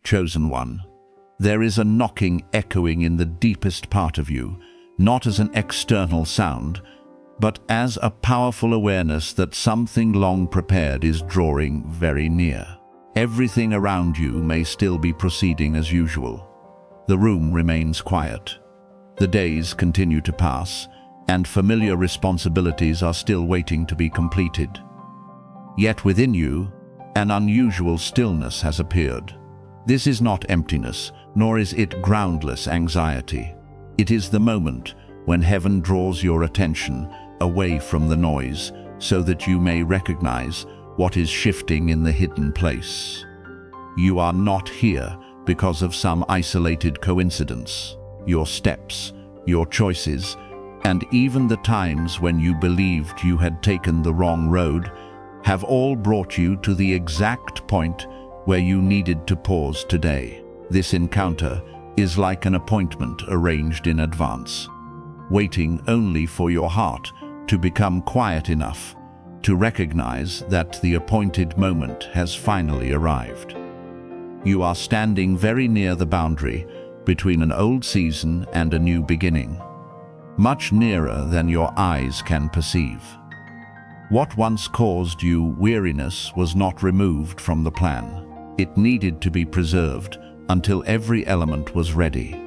chosen one. There is a knocking echoing in the deepest part of you, not as an external sound, but as a powerful awareness that something long prepared is drawing very near. Everything around you may still be proceeding as usual. The room remains quiet. The days continue to pass, and familiar responsibilities are still waiting to be completed. Yet within you, an unusual stillness has appeared. This is not emptiness, nor is it groundless anxiety. It is the moment when heaven draws your attention away from the noise so that you may recognize what is shifting in the hidden place. You are not here because of some isolated coincidence. Your steps, your choices, and even the times when you believed you had taken the wrong road have all brought you to the exact point where you needed to pause today. This encounter is like an appointment arranged in advance, waiting only for your heart to become quiet enough to recognize that the appointed moment has finally arrived. You are standing very near the boundary between an old season and a new beginning, much nearer than your eyes can perceive. What once caused you weariness was not removed from the plan. It needed to be preserved until every element was ready.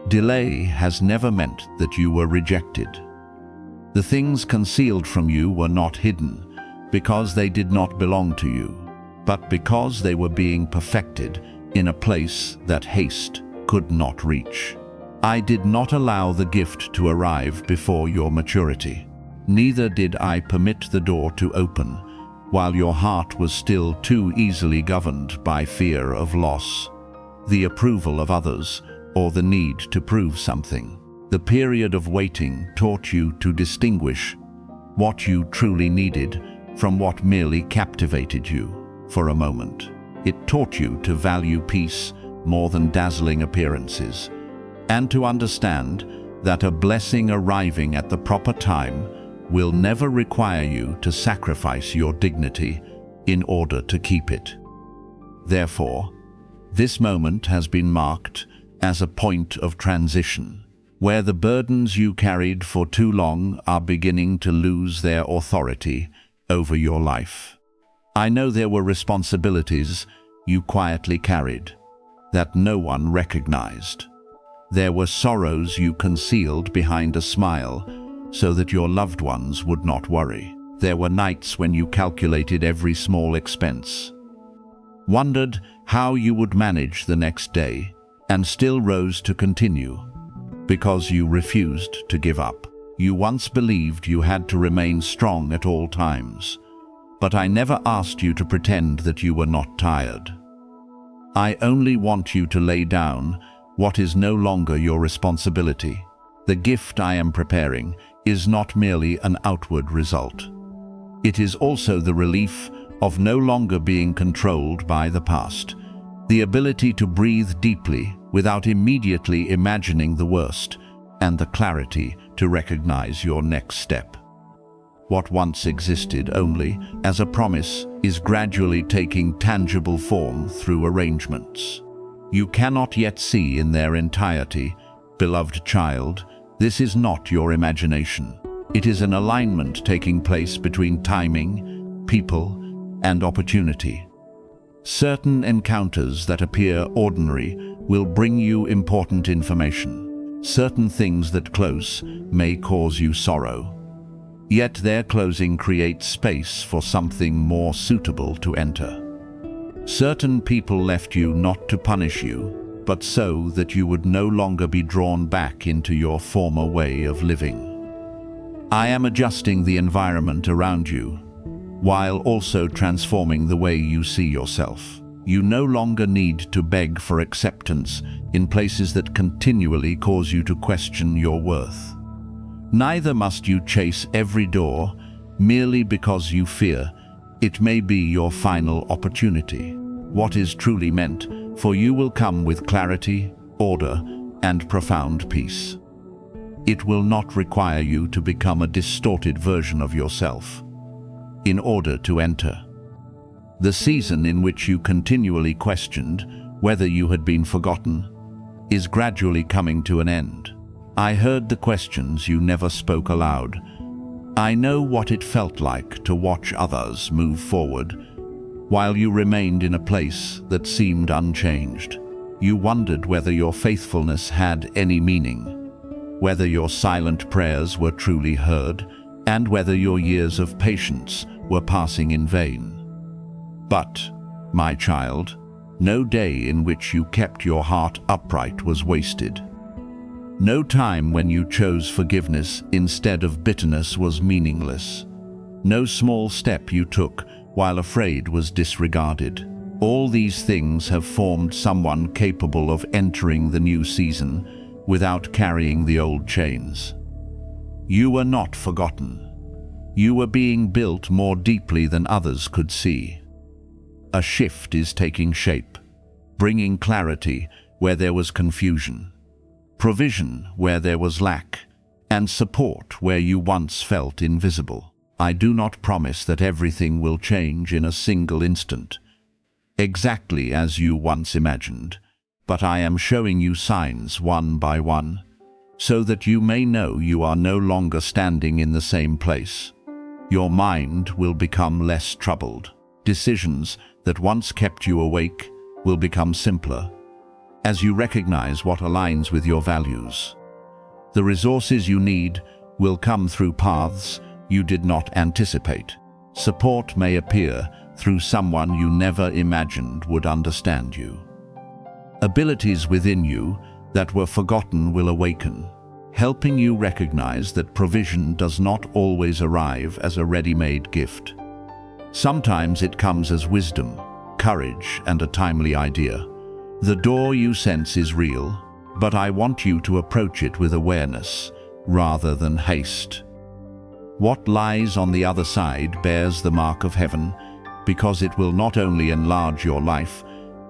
Delay has never meant that you were rejected. The things concealed from you were not hidden because they did not belong to you, but because they were being perfected in a place that haste could not reach. I did not allow the gift to arrive before your maturity. Neither did I permit the door to open while your heart was still too easily governed by fear of loss, the approval of others, or the need to prove something. The period of waiting taught you to distinguish what you truly needed from what merely captivated you for a moment. It taught you to value peace more than dazzling appearances, and to understand that a blessing arriving at the proper time will never require you to sacrifice your dignity in order to keep it. Therefore, this moment has been marked as a point of transition, where the burdens you carried for too long are beginning to lose their authority over your life. I know there were responsibilities you quietly carried that no one recognized. There were sorrows you concealed behind a smile so that your loved ones would not worry. There were nights when you calculated every small expense, wondered how you would manage the next day, and still rose to continue because you refused to give up. You once believed you had to remain strong at all times, but I never asked you to pretend that you were not tired. I only want you to lay down what is no longer your responsibility. The gift I am preparing is not merely an outward result. It is also the relief of no longer being controlled by the past, the ability to breathe deeply without immediately imagining the worst, and the clarity to recognize your next step. What once existed only as a promise is gradually taking tangible form through arrangements you cannot yet see in their entirety. Beloved child, this is not your imagination. It is an alignment taking place between timing, people, and opportunity. Certain encounters that appear ordinary will bring you important information. Certain things that close may cause you sorrow. Yet their closing creates space for something more suitable to enter. Certain people left you not to punish you, but so that you would no longer be drawn back into your former way of living. I am adjusting the environment around you, while also transforming the way you see yourself. You no longer need to beg for acceptance in places that continually cause you to question your worth. Neither must you chase every door merely because you fear it may be your final opportunity. What is truly meant for you will come with clarity, order, and profound peace. It will not require you to become a distorted version of yourself in order to enter. The season in which you continually questioned whether you had been forgotten, is gradually coming to an end. I heard the questions you never spoke aloud. I know what it felt like to watch others move forward, while you remained in a place that seemed unchanged. You wondered whether your faithfulness had any meaning, whether your silent prayers were truly heard, and whether your years of patience were passing in vain. But, my child, no day in which you kept your heart upright was wasted. No time when you chose forgiveness instead of bitterness was meaningless. No small step you took while afraid was disregarded. All these things have formed someone capable of entering the new season without carrying the old chains. You were not forgotten. You were being built more deeply than others could see. A shift is taking shape, bringing clarity where there was confusion, provision where there was lack, and support where you once felt invisible. I do not promise that everything will change in a single instant, exactly as you once imagined, but I am showing you signs one by one, so that you may know you are no longer standing in the same place. Your mind will become less troubled. Decisions that once kept you awake will become simpler, as you recognize what aligns with your values. The resources you need will come through paths you did not anticipate. Support may appear through someone you never imagined would understand you. Abilities within you that were forgotten will awaken, helping you recognize that provision does not always arrive as a ready-made gift. Sometimes it comes as wisdom, courage, and a timely idea. The door you sense is real, but I want you to approach it with awareness rather than haste. What lies on the other side bears the mark of heaven, because it will not only enlarge your life,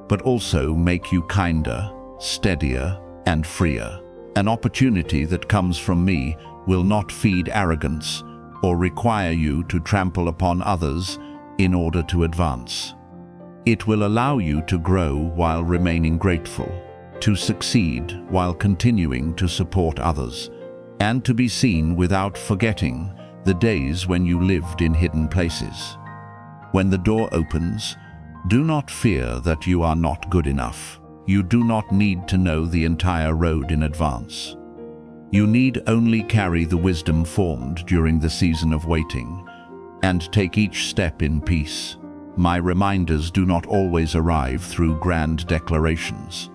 but also make you kinder, steadier, and freer. An opportunity that comes from me will not feed arrogance or require you to trample upon others in order to advance. It will allow you to grow while remaining grateful, to succeed while continuing to support others, and to be seen without forgetting the days when you lived in hidden places. When the door opens, do not fear that you are not good enough. You do not need to know the entire road in advance. You need only carry the wisdom formed during the season of waiting and take each step in peace. My reminders do not always arrive through grand declarations.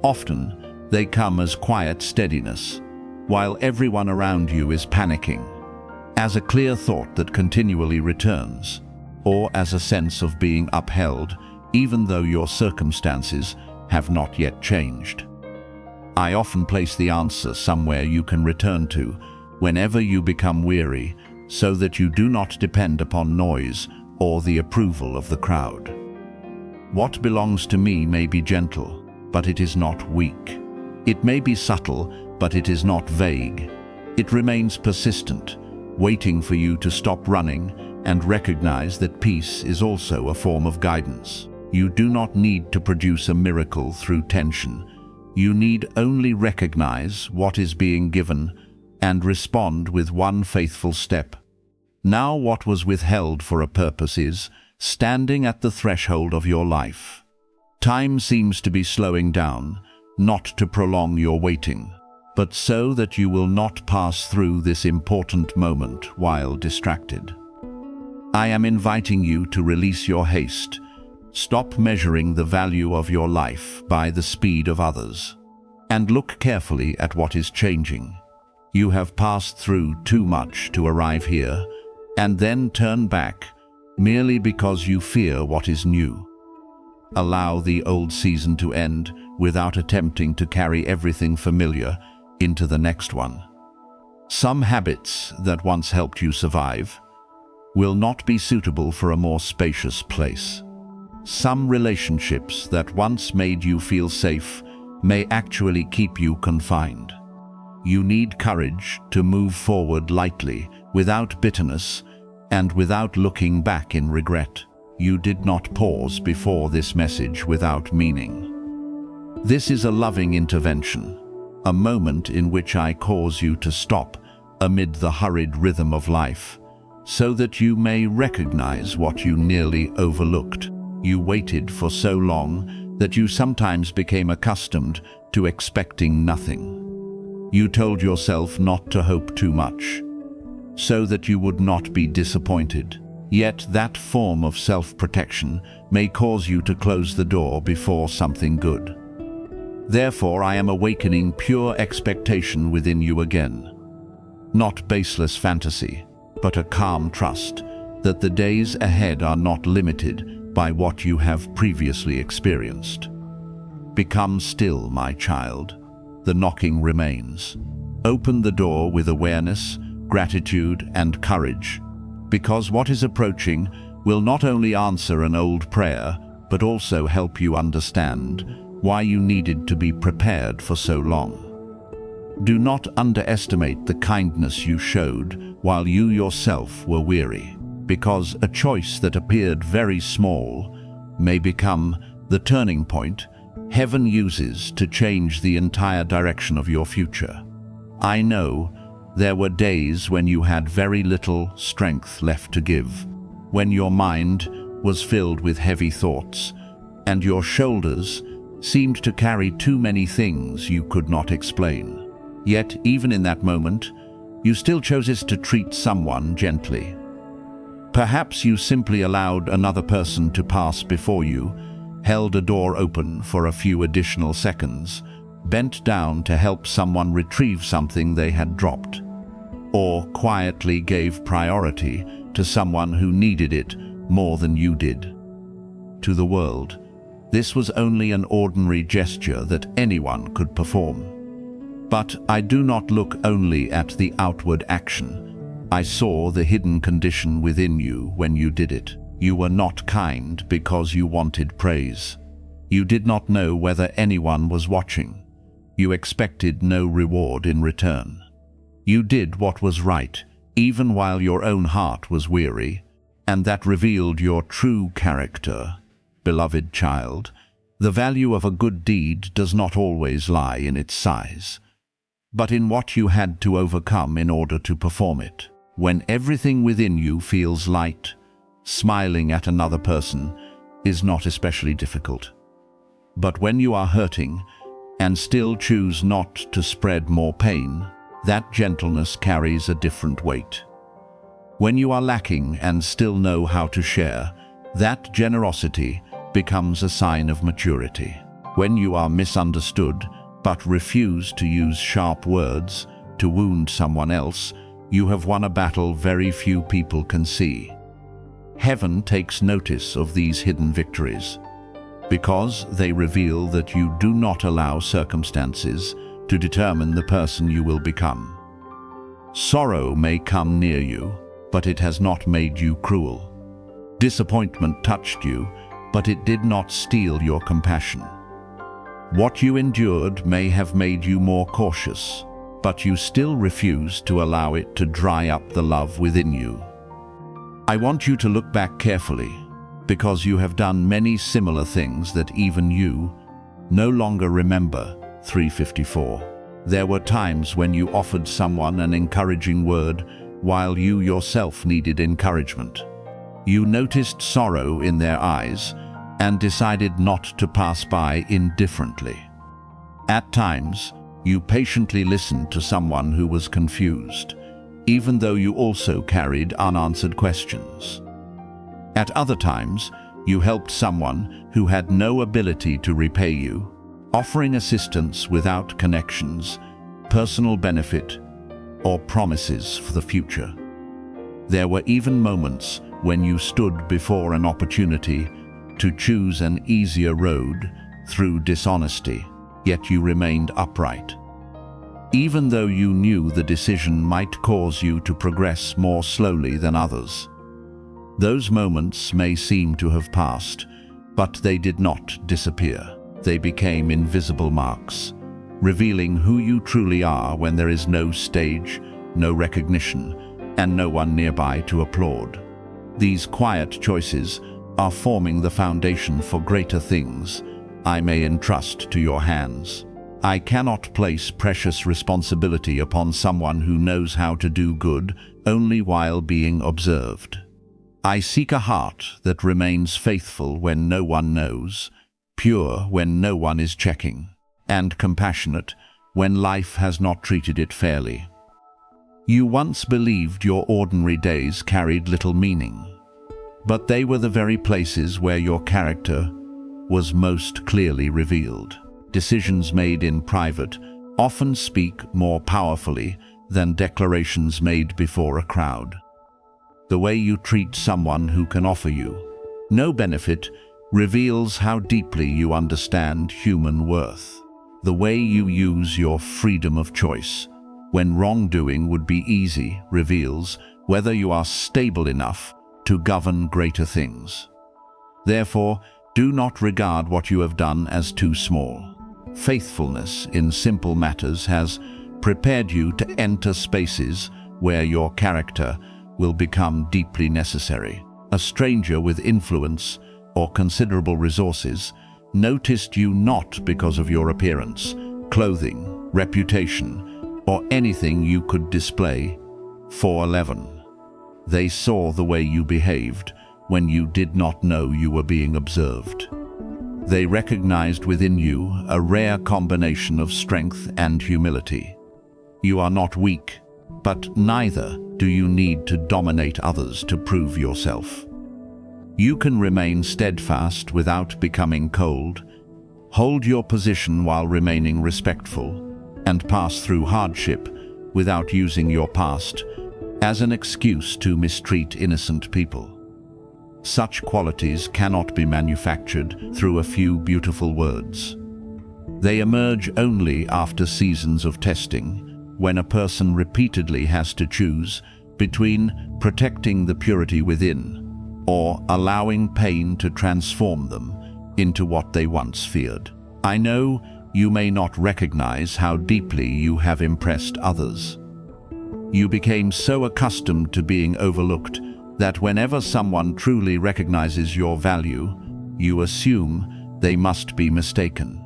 Often, they come as quiet steadiness, while everyone around you is panicking, as a clear thought that continually returns, or as a sense of being upheld, even though your circumstances have not yet changed. I often place the answer somewhere you can return to whenever you become weary, so that you do not depend upon noise or the approval of the crowd. What belongs to me may be gentle, but it is not weak. It may be subtle, but it is not vague. It remains persistent, waiting for you to stop running and recognize that peace is also a form of guidance. You do not need to produce a miracle through tension. You need only recognize what is being given and respond with one faithful step. Now what was withheld for a purpose is standing at the threshold of your life. Time seems to be slowing down, not to prolong your waiting, but so that you will not pass through this important moment while distracted. I am inviting you to release your haste. Stop measuring the value of your life by the speed of others, and look carefully at what is changing. You have passed through too much to arrive here, and then turn back merely because you fear what is new. Allow the old season to end without attempting to carry everything familiar into the next one. Some habits that once helped you survive will not be suitable for a more spacious place. Some relationships that once made you feel safe may actually keep you confined. You need courage to move forward lightly, without bitterness, and without looking back in regret. You did not pause before this message without meaning. This is a loving intervention, a moment in which I cause you to stop amid the hurried rhythm of life, so that you may recognize what you nearly overlooked. You waited for so long that you sometimes became accustomed to expecting nothing. You told yourself not to hope too much, so that you would not be disappointed. Yet that form of self-protection may cause you to close the door before something good. Therefore, I am awakening pure expectation within you again. Not baseless fantasy, but a calm trust that the days ahead are not limited by what you have previously experienced. Become still, my child. The knocking remains. Open the door with awareness, gratitude, and courage, because what is approaching will not only answer an old prayer, but also help you understand why you needed to be prepared for so long. Do not underestimate the kindness you showed while you yourself were weary, because a choice that appeared very small may become the turning point heaven uses to change the entire direction of your future. I know there were days when you had very little strength left to give, when your mind was filled with heavy thoughts, and your shoulders seemed to carry too many things you could not explain. Yet, even in that moment, you still chose to treat someone gently. Perhaps you simply allowed another person to pass before you, held a door open for a few additional seconds, bent down to help someone retrieve something they had dropped, or quietly gave priority to someone who needed it more than you did. To the world, this was only an ordinary gesture that anyone could perform. But I do not look only at the outward action. I saw the hidden condition within you when you did it. You were not kind because you wanted praise. You did not know whether anyone was watching. You expected no reward in return. You did what was right, even while your own heart was weary, and that revealed your true character. Beloved child, the value of a good deed does not always lie in its size, but in what you had to overcome in order to perform it. When everything within you feels light, smiling at another person is not especially difficult. But when you are hurting and still choose not to spread more pain, that gentleness carries a different weight. When you are lacking and still know how to share, that generosity becomes a sign of maturity. When you are misunderstood but refuse to use sharp words to wound someone else, you have won a battle very few people can see. Heaven takes notice of these hidden victories, because they reveal that you do not allow circumstances to determine the person you will become. Sorrow may come near you, but it has not made you cruel. Disappointment touched you, but it did not steal your compassion. What you endured may have made you more cautious, but you still refuse to allow it to dry up the love within you. I want you to look back carefully, because you have done many similar things that even you no longer remember. 354. There were times when you offered someone an encouraging word while you yourself needed encouragement. You noticed sorrow in their eyes and decided not to pass by indifferently. At times, you patiently listened to someone who was confused, even though you also carried unanswered questions. At other times, you helped someone who had no ability to repay you, offering assistance without connections, personal benefit, or promises for the future. There were even moments when you stood before an opportunity to choose an easier road through dishonesty, yet you remained upright. Even though you knew the decision might cause you to progress more slowly than others. Those moments may seem to have passed, but they did not disappear. They became invisible marks, revealing who you truly are when there is no stage, no recognition, and no one nearby to applaud. These quiet choices are forming the foundation for greater things I may entrust to your hands. I cannot place precious responsibility upon someone who knows how to do good only while being observed. I seek a heart that remains faithful when no one knows, pure when no one is checking, and compassionate when life has not treated it fairly. You once believed your ordinary days carried little meaning, but they were the very places where your character was most clearly revealed. Decisions made in private often speak more powerfully than declarations made before a crowd. The way you treat someone who can offer you no benefit reveals how deeply you understand human worth. The way you use your freedom of choice when wrongdoing would be easy reveals whether you are stable enough to govern greater things. Therefore, do not regard what you have done as too small. Faithfulness in simple matters has prepared you to enter spaces where your character will become deeply necessary. A stranger with influence or considerable resources noticed you not because of your appearance, clothing, reputation, or anything you could display. 4:11. They saw the way you behaved when you did not know you were being observed. They recognized within you a rare combination of strength and humility. You are not weak, but neither do you need to dominate others to prove yourself. You can remain steadfast without becoming cold, hold your position while remaining respectful, and pass through hardship without using your past as an excuse to mistreat innocent people. Such qualities cannot be manufactured through a few beautiful words. They emerge only after seasons of testing, when a person repeatedly has to choose between protecting the purity within or allowing pain to transform them into what they once feared. I know you may not recognize how deeply you have impressed others. You became so accustomed to being overlooked that whenever someone truly recognizes your value, you assume they must be mistaken.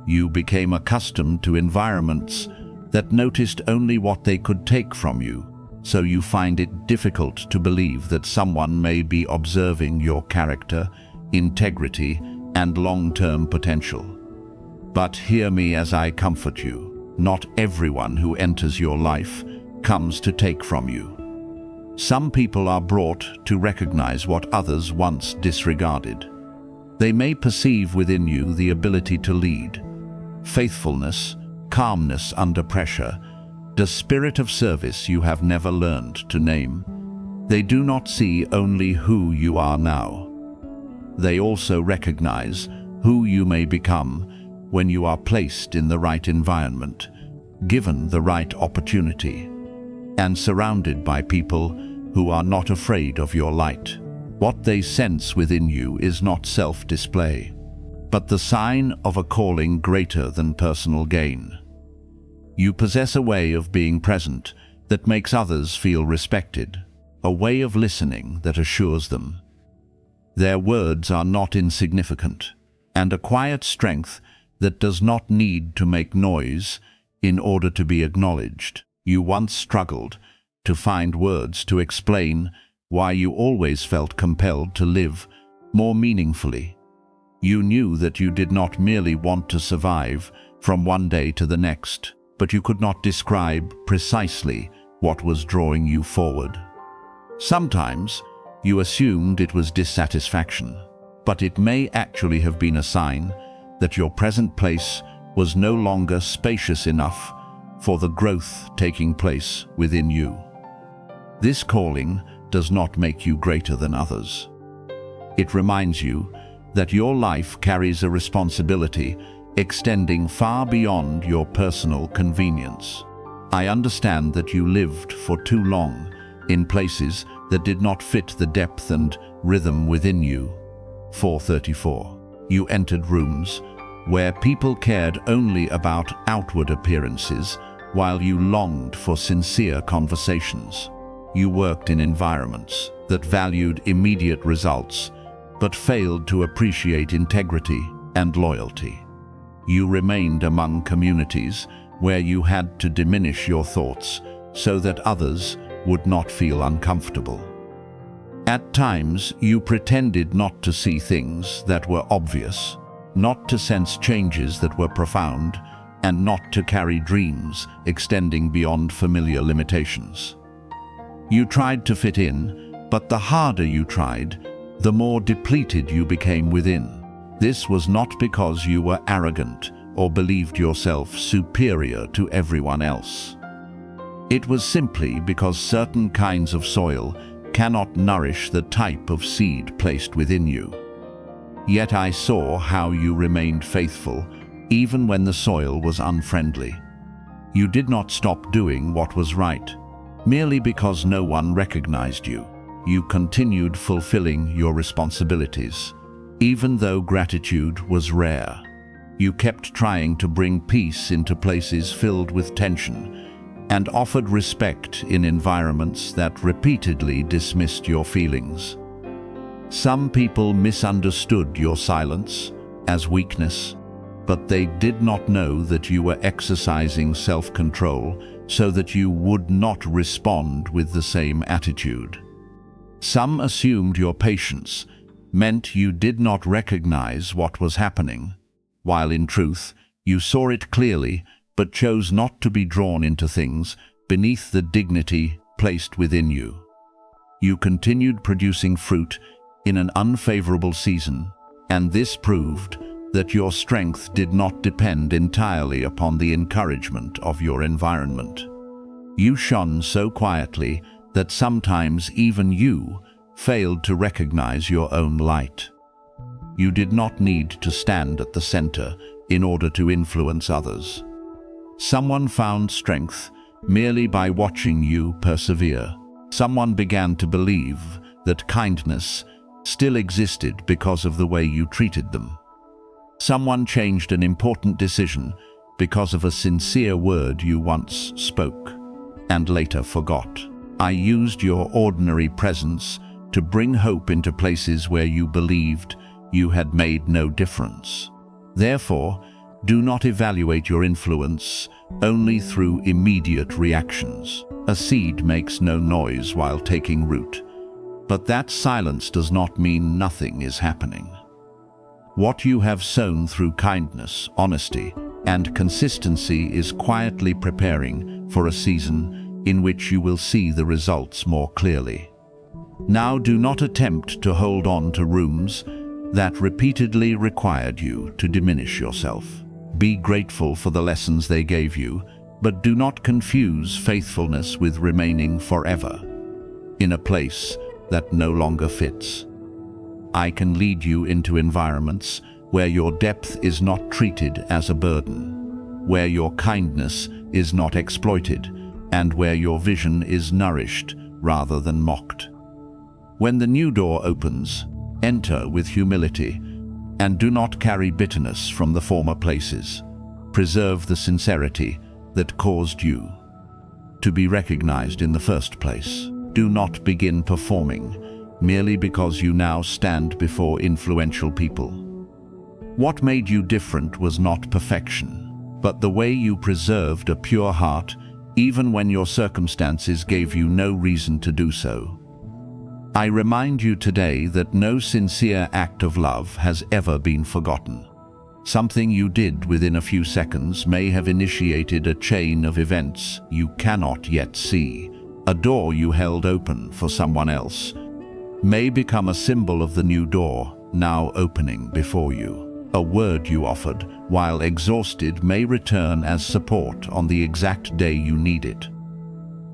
You became accustomed to environments that noticed only what they could take from you, so you find it difficult to believe that someone may be observing your character, integrity, and long-term potential. But hear me as I comfort you. Not everyone who enters your life comes to take from you. Some people are brought to recognize what others once disregarded. They may perceive within you the ability to lead, faithfulness, calmness under pressure, the spirit of service you have never learned to name. They do not see only who you are now. They also recognize who you may become when you are placed in the right environment, given the right opportunity, and surrounded by people who are not afraid of your light. What they sense within you is not self-display, but the sign of a calling greater than personal gain. You possess a way of being present that makes others feel respected, a way of listening that assures them. Their words are not insignificant, and a quiet strength that does not need to make noise in order to be acknowledged. You once struggled to find words to explain why you always felt compelled to live more meaningfully. You knew that you did not merely want to survive from one day to the next, but you could not describe precisely what was drawing you forward. Sometimes you assumed it was dissatisfaction, but it may actually have been a sign that your present place was no longer spacious enough for the growth taking place within you. This calling does not make you greater than others. It reminds you that your life carries a responsibility extending far beyond your personal convenience. I understand that you lived for too long in places that did not fit the depth and rhythm within you. 4:34. You entered rooms where people cared only about outward appearances while you longed for sincere conversations. You worked in environments that valued immediate results but failed to appreciate integrity, and loyalty. You remained among communities where you had to diminish your thoughts so that others would not feel uncomfortable. At times, you pretended not to see things that were obvious, not to sense changes that were profound, and not to carry dreams extending beyond familiar limitations. You tried to fit in, but the harder you tried, the more depleted you became within. This was not because you were arrogant or believed yourself superior to everyone else. It was simply because certain kinds of soil cannot nourish the type of seed placed within you. Yet I saw how you remained faithful even when the soil was unfriendly. You did not stop doing what was right, merely because no one recognized you. You continued fulfilling your responsibilities, even though gratitude was rare. You kept trying to bring peace into places filled with tension, and offered respect in environments that repeatedly dismissed your feelings. Some people misunderstood your silence as weakness, but they did not know that you were exercising self-control so that you would not respond with the same attitude. Some assumed your patience meant you did not recognize what was happening, while in truth you saw it clearly but chose not to be drawn into things beneath the dignity placed within you. You continued producing fruit in an unfavorable season, and this proved that your strength did not depend entirely upon the encouragement of your environment. You shone so quietly that sometimes even you failed to recognize your own light. You did not need to stand at the center in order to influence others. Someone found strength merely by watching you persevere. Someone began to believe that kindness still existed because of the way you treated them. Someone changed an important decision because of a sincere word you once spoke and later forgot. I used your ordinary presence to bring hope into places where you believed you had made no difference. Therefore, do not evaluate your influence only through immediate reactions. A seed makes no noise while taking root, but that silence does not mean nothing is happening. What you have sown through kindness, honesty, and consistency is quietly preparing for a season in which you will see the results more clearly. Now do not attempt to hold on to rooms that repeatedly required you to diminish yourself. Be grateful for the lessons they gave you, but do not confuse faithfulness with remaining forever in a place that no longer fits. I can lead you into environments where your depth is not treated as a burden, where your kindness is not exploited, and where your vision is nourished rather than mocked. When the new door opens, enter with humility, and do not carry bitterness from the former places. Preserve the sincerity that caused you to be recognized in the first place. Do not begin performing merely because you now stand before influential people. What made you different was not perfection, but the way you preserved a pure heart even when your circumstances gave you no reason to do so. I remind you today that no sincere act of love has ever been forgotten. Something you did within a few seconds may have initiated a chain of events you cannot yet see. A door you held open for someone else may become a symbol of the new door now opening before you. A word you offered while exhausted may return as support on the exact day you need it.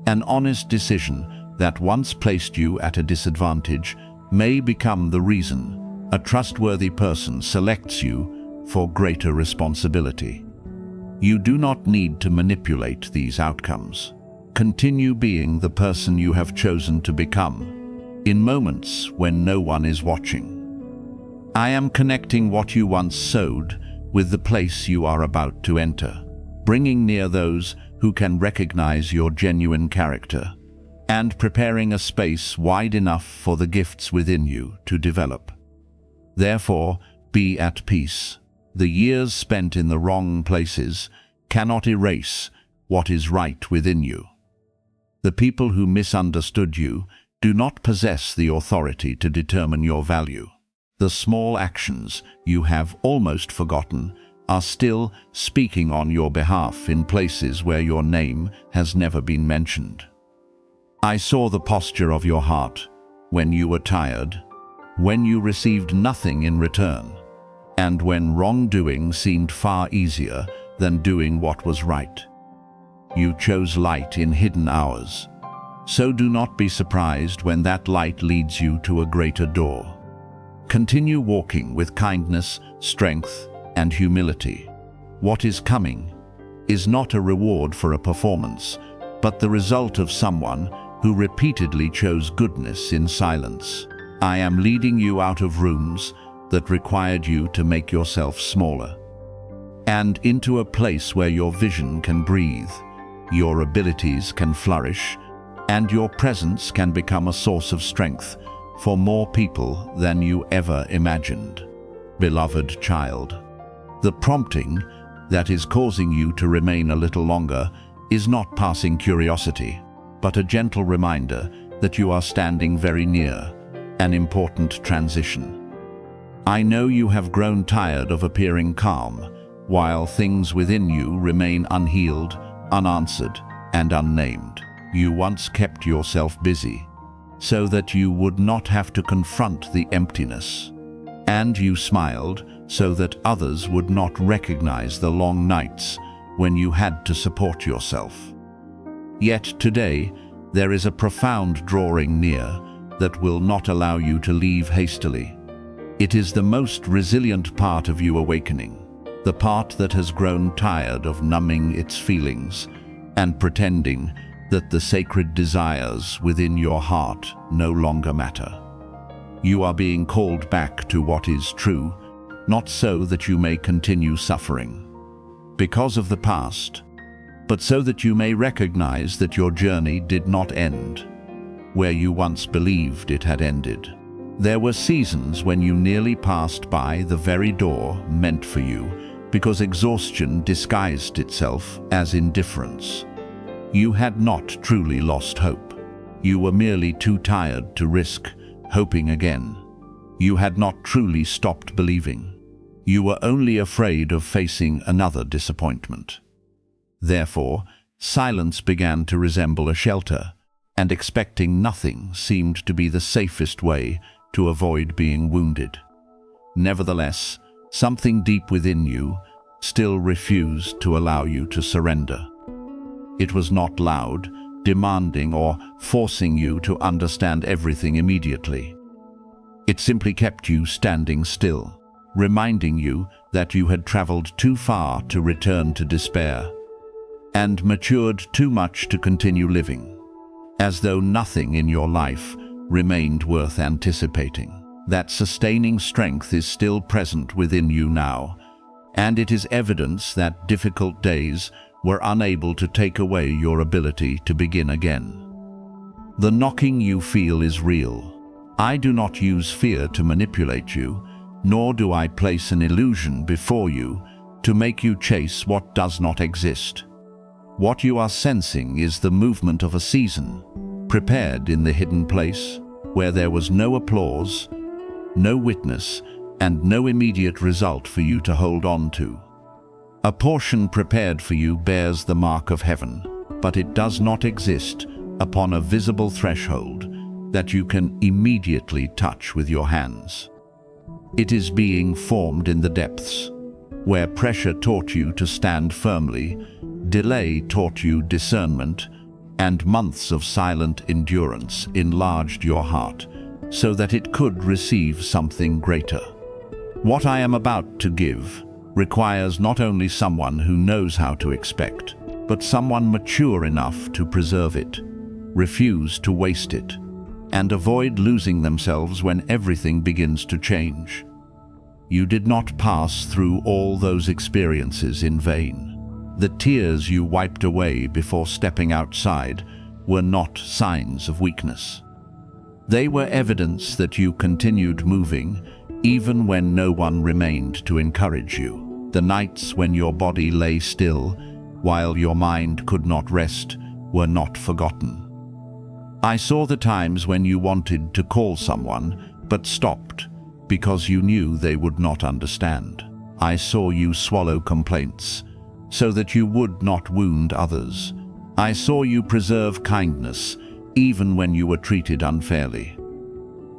An honest decision that once placed you at a disadvantage may become the reason a trustworthy person selects you for greater responsibility. You do not need to manipulate these outcomes. Continue being the person you have chosen to become, in moments when no one is watching. I am connecting what you once sowed with the place you are about to enter, bringing near those who can recognize your genuine character, and preparing a space wide enough for the gifts within you to develop. Therefore, be at peace, The years spent in the wrong places cannot erase what is right within you. The people who misunderstood you do not possess the authority to determine your value. The small actions you have almost forgotten are still speaking on your behalf in places where your name has never been mentioned. I saw the posture of your heart when you were tired, when you received nothing in return, and when wrongdoing seemed far easier than doing what was right. You chose light in hidden hours, so do not be surprised when that light leads you to a greater door. Continue walking with kindness, strength, and humility. What is coming is not a reward for a performance, but the result of someone who repeatedly chose goodness in silence. I am leading you out of rooms that required you to make yourself smaller, and into a place where your vision can breathe, your abilities can flourish, and your presence can become a source of strength for more people than you ever imagined. Beloved child, the prompting that is causing you to remain a little longer is not passing curiosity, but a gentle reminder that you are standing very near an important transition. I know you have grown tired of appearing calm, while things within you remain unhealed, unanswered, and unnamed. You once kept yourself busy, so that you would not have to confront the emptiness. And you smiled so that others would not recognize the long nights when you had to support yourself. Yet today, there is a profound drawing near that will not allow you to leave hastily. It is the most resilient part of you awakening, the part that has grown tired of numbing its feelings and pretending that the sacred desires within your heart no longer matter. You are being called back to what is true, not so that you may continue suffering because of the past, but so that you may recognize that your journey did not end where you once believed it had ended. There were seasons when you nearly passed by the very door meant for you because exhaustion disguised itself as indifference. You had not truly lost hope. You were merely too tired to risk hoping again. You had not truly stopped believing. You were only afraid of facing another disappointment. Therefore, silence began to resemble a shelter, and expecting nothing seemed to be the safest way to avoid being wounded. Nevertheless, something deep within you still refused to allow you to surrender. It was not loud, demanding, or forcing you to understand everything immediately. It simply kept you standing still, reminding you that you had traveled too far to return to despair, and matured too much to continue living, as though nothing in your life remained worth anticipating. That sustaining strength is still present within you now, and it is evidence that difficult days were unable to take away your ability to begin again. The knocking you feel is real. I do not use fear to manipulate you, nor do I place an illusion before you to make you chase what does not exist. What you are sensing is the movement of a season, prepared in the hidden place, where there was no applause, no witness, and no immediate result for you to hold on to. A portion prepared for you bears the mark of heaven, but it does not exist upon a visible threshold that you can immediately touch with your hands. It is being formed in the depths, where pressure taught you to stand firmly, delay taught you discernment, and months of silent endurance enlarged your heart so that it could receive something greater. What I am about to give requires not only someone who knows how to expect, but someone mature enough to preserve it, refuse to waste it, and avoid losing themselves when everything begins to change. You did not pass through all those experiences in vain. The tears you wiped away before stepping outside were not signs of weakness. They were evidence that you continued moving even when no one remained to encourage you. The nights when your body lay still, while your mind could not rest, were not forgotten. I saw the times when you wanted to call someone, but stopped, because you knew they would not understand. I saw you swallow complaints, so that you would not wound others. I saw you preserve kindness, even when you were treated unfairly.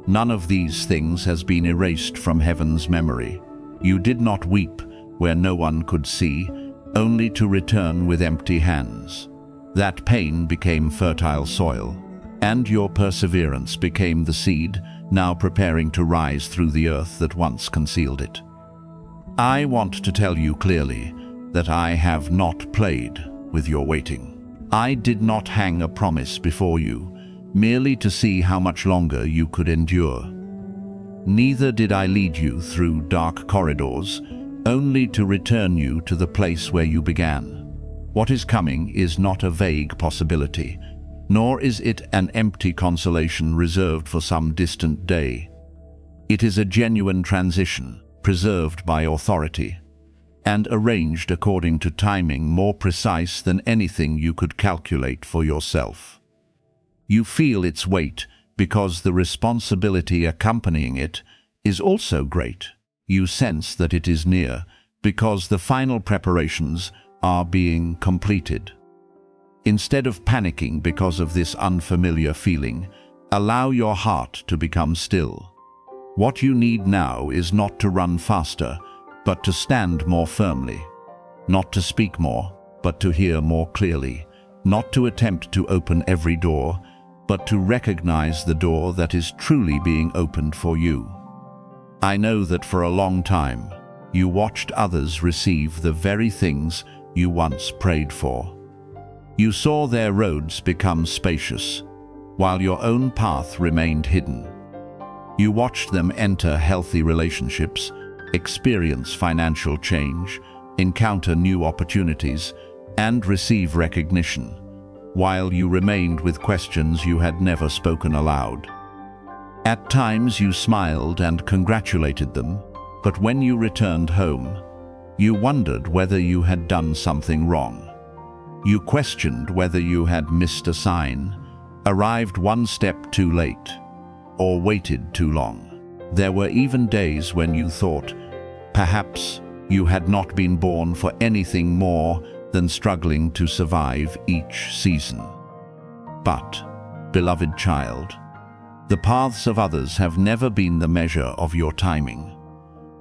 None of these things has been erased from heaven's memory. You did not weep where no one could see, only to return with empty hands. That pain became fertile soil, and your perseverance became the seed, now preparing to rise through the earth that once concealed it. I want to tell you clearly that I have not played with your waiting. I did not hang a promise before you, merely to see how much longer you could endure. Neither did I lead you through dark corridors, only to return you to the place where you began. What is coming is not a vague possibility, nor is it an empty consolation reserved for some distant day. It is a genuine transition, preserved by authority, and arranged according to timing more precise than anything you could calculate for yourself. You feel its weight because the responsibility accompanying it is also great. You sense that it is near because the final preparations are being completed. Instead of panicking because of this unfamiliar feeling, allow your heart to become still. What you need now is not to run faster, but to stand more firmly. Not to speak more, but to hear more clearly. Not to attempt to open every door, but to recognize the door that is truly being opened for you. I know that for a long time, you watched others receive the very things you once prayed for. You saw their roads become spacious, while your own path remained hidden. You watched them enter healthy relationships, experience financial change, encounter new opportunities, and receive recognition, while you remained with questions you had never spoken aloud. At times you smiled and congratulated them, but when you returned home, you wondered whether you had done something wrong. You questioned whether you had missed a sign, arrived one step too late, or waited too long. There were even days when you thought, perhaps you had not been born for anything more than struggling to survive each season. But, beloved child, the paths of others have never been the measure of your timing.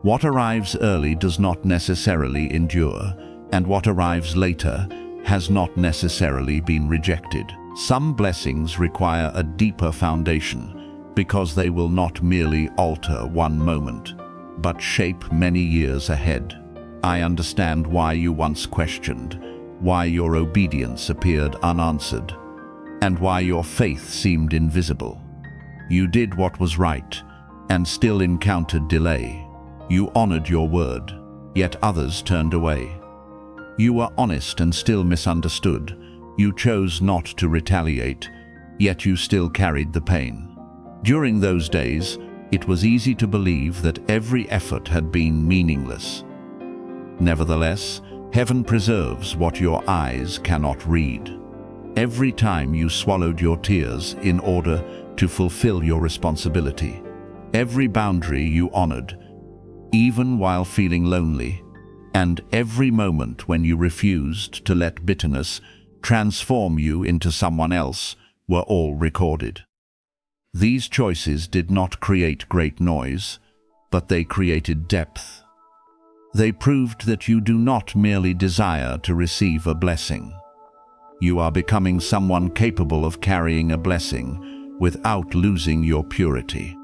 What arrives early does not necessarily endure, and what arrives later has not necessarily been rejected. Some blessings require a deeper foundation, because they will not merely alter one moment, but shape many years ahead. I understand why you once questioned, why your obedience appeared unanswered, and why your faith seemed invisible. You did what was right, and still encountered delay. You honored your word, yet others turned away. You were honest and still misunderstood. You chose not to retaliate, yet you still carried the pain. During those days, it was easy to believe that every effort had been meaningless. Nevertheless, heaven preserves what your eyes cannot read. Every time you swallowed your tears in order to fulfill your responsibility, every boundary you honored, even while feeling lonely, and every moment when you refused to let bitterness transform you into someone else, were all recorded. These choices did not create great noise, but they created depth. They proved that you do not merely desire to receive a blessing. You are becoming someone capable of carrying a blessing without losing your purity.